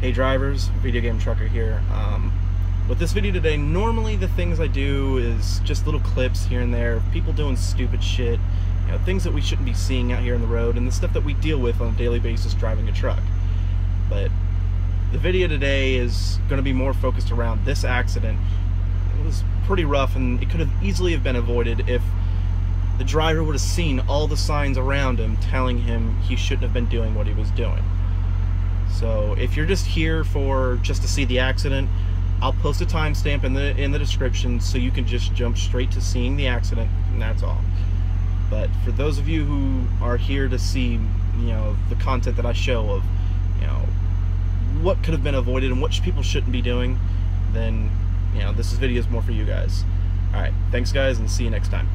Hey drivers, Video Game Trucker here. With this video today, normally the things I do is just little clips here and there of people doing stupid shit, things that we shouldn't be seeing out here on the road, and the stuff that we deal with on a daily basis driving a truck. But the video today is going to be more focused around this accident. It was pretty rough, and it could have easily have been avoided if the driver would have seen all the signs around him telling him he shouldn't have been doing what he was doing. So if you're just here just to see the accident, I'll post a timestamp in the description so you can just jump straight to seeing the accident, and that's all. But for those of you who are here to see, the content that I show of, what could have been avoided and what people shouldn't be doing, then, this video is more for you guys. All right, thanks guys, and see you next time.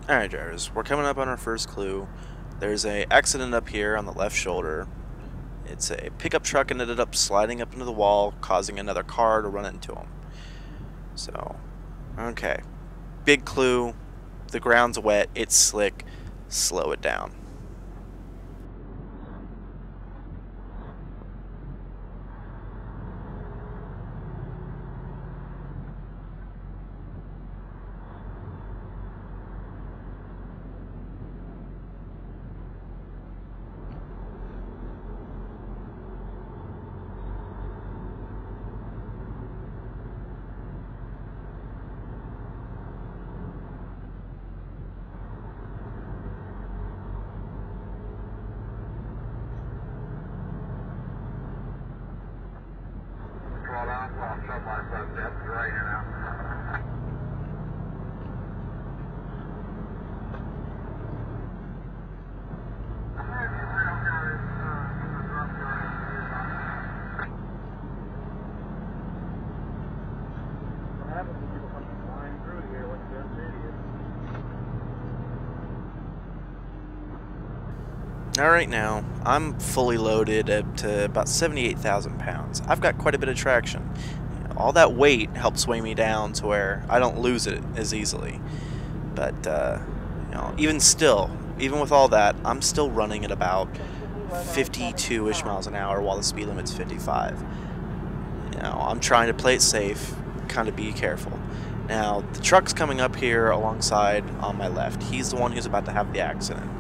Alright drivers, we're coming up on our first clue. There's an accident up here on the left shoulder. It's a pickup truck and ended up sliding up into the wall, causing another car to run into him. So, okay. Big clue, the ground's wet, it's slick, slow it down. Now right now, I'm fully loaded up to about 78,000 pounds. I've got quite a bit of traction. All that weight helps sway me down to where I don't lose it as easily. But, even still, even with all that, I'm still running at about 52-ish miles an hour while the speed limit's 55. I'm trying to play it safe, kind of be careful. Now, the truck's coming up here alongside on my left. He's the one who's about to have the accident.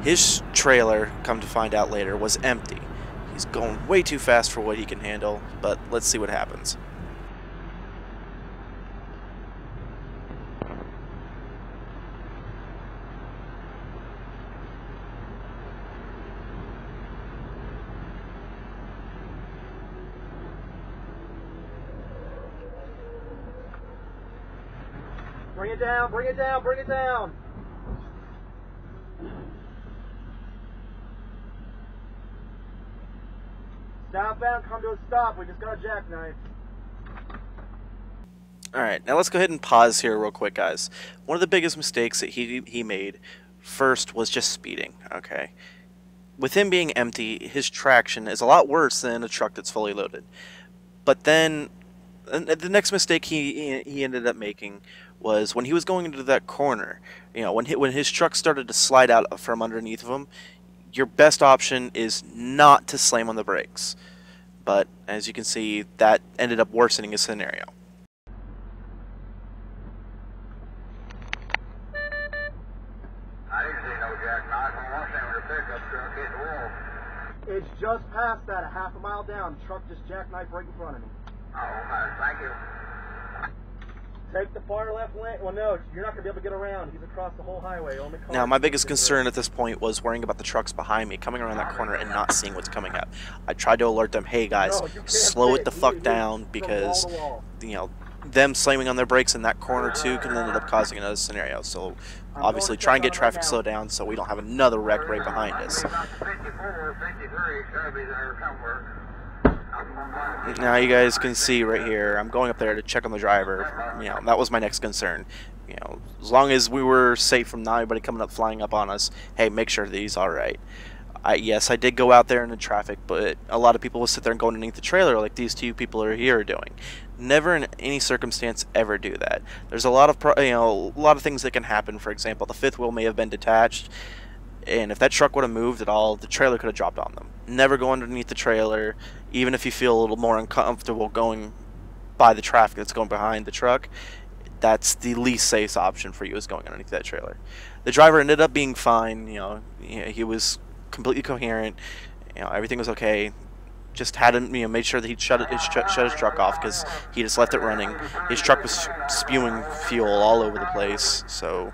His trailer, come to find out later, was empty. He's going way too fast for what he can handle, but let's see what happens. Bring it down, bring it down, bring it down! Southbound, come to a stop. We just got a jackknife. Alright, now let's go ahead and pause here real quick, guys. One of the biggest mistakes that he made first was just speeding, okay? With him being empty, his traction is a lot worse than a truck that's fully loaded. But then, the next mistake he ended up making was when he was going into that corner. When his truck started to slide out from underneath of him, your best option is not to slam on the brakes. But as you can see, that ended up worsening his scenario. I didn't see no jackknife. I want him with a pickup truck hit the wall. It's just past that, a half a mile down. The truck just jackknifed right in front of me. Oh, okay. Thank you. Take the far left lane. Well, no, you're not going to be able to get around. He's across the whole highway. Only now, my biggest concern at this point was worrying about the trucks behind me, coming around that corner and not seeing what's coming up. I tried to alert them, hey guys, slow it the fuck down, because, them slamming on their brakes in that corner too can end up causing another scenario. So, obviously, try and get traffic slowed down so we don't have another wreck right behind us. 54 or 53, it's got to be there somewhere. Now you guys can see right here, I'm going up there to check on the driver. You know, that was my next concern. You know, as long as we were safe from not anybody coming up, flying up on us, hey, make sure that he's alright. Yes, I did go out there in the traffic, but a lot of people will sit there and go underneath the trailer like these two people are here are doing. Never in any circumstance ever do that. There's a lot of a lot of things that can happen. For example, the fifth wheel may have been detached, and if that truck would have moved at all, the trailer could have dropped on them. Never go underneath the trailer, even if you feel a little more uncomfortable going by the traffic that's going behind the truck. That's the least safe option for you, is going underneath that trailer. The driver ended up being fine. He was completely coherent. Everything was okay. Just had him, made sure that he shut his truck off because he just left it running. His truck was spewing fuel all over the place. So,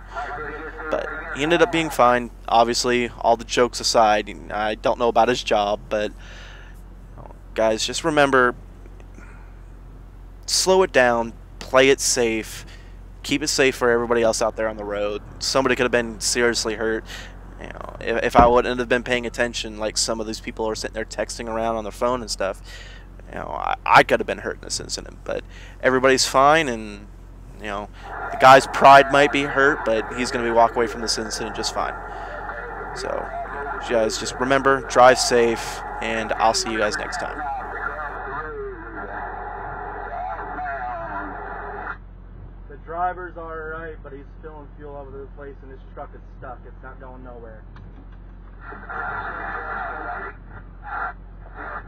but he ended up being fine. Obviously, all the jokes aside, I don't know about his job, but guys, just remember, slow it down, play it safe, keep it safe for everybody else out there on the road. Somebody could have been seriously hurt. If I wouldn't have been paying attention, like some of these people are sitting there texting around on their phone and stuff, I could have been hurt in this incident. But everybody's fine, and the guy's pride might be hurt, but he's going to be walk away from this incident just fine. So, you guys just remember, drive safe, and I'll see you guys next time. The driver's alright, but he's spilling fuel all over the place, and his truck is stuck. It's not going nowhere.